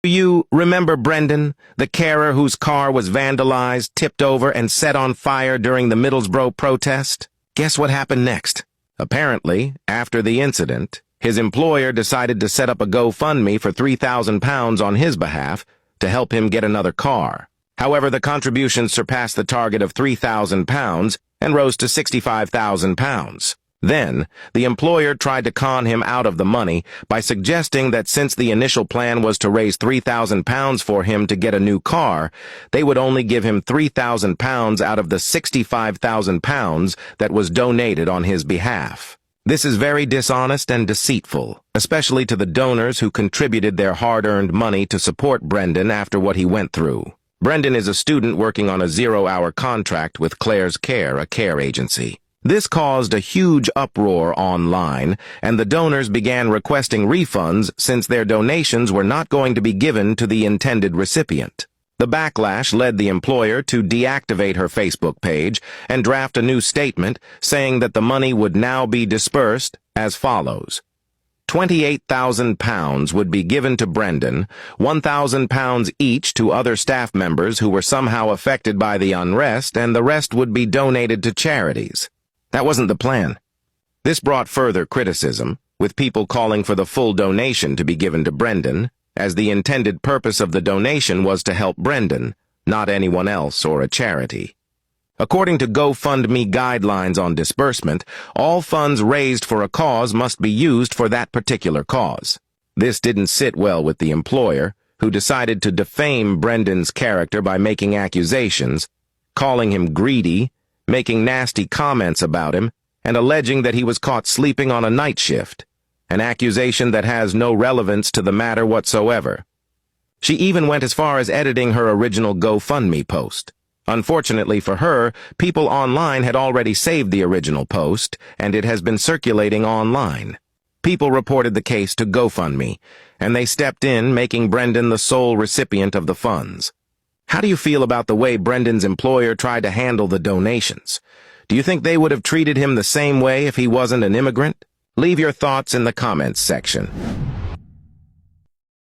Do you remember Brendan, the carer whose car was vandalized, tipped over, and set on fire during the Middlesbrough protest? Guess what happened next? Apparently, after the incident, his employer decided to set up a GoFundMe for £3,000 on his behalf to help him get another car. However, the contributions surpassed the target of £3,000 and rose to £65,000. Then, the employer tried to con him out of the money by suggesting that since the initial plan was to raise £3,000 for him to get a new car, they would only give him £3,000 out of the £65,000 that was donated on his behalf. This is very dishonest and deceitful, especially to the donors who contributed their hard-earned money to support Brendan after what he went through. Brendan is a student working on a 0-hour contract with Claire's Care, a care agency. This caused a huge uproar online, and the donors began requesting refunds since their donations were not going to be given to the intended recipient. The backlash led the employer to deactivate her Facebook page and draft a new statement saying that the money would now be dispersed as follows. £28,000 would be given to Brendan, £1,000 each to other staff members who were somehow affected by the unrest, and the rest would be donated to charities. That wasn't the plan. This brought further criticism, with people calling for the full donation to be given to Brendan, as the intended purpose of the donation was to help Brendan, not anyone else or a charity. According to GoFundMe guidelines on disbursement, all funds raised for a cause must be used for that particular cause. This didn't sit well with the employer, who decided to defame Brendan's character by making accusations, calling him greedy, making nasty comments about him, and alleging that he was caught sleeping on a night shift, an accusation that has no relevance to the matter whatsoever. She even went as far as editing her original GoFundMe post. Unfortunately for her, people online had already saved the original post, and it has been circulating online. People reported the case to GoFundMe, and they stepped in, making Brendan the sole recipient of the funds. How do you feel about the way Brendan's employer tried to handle the donations? Do you think they would have treated him the same way if he wasn't an immigrant? Leave your thoughts in the comments section.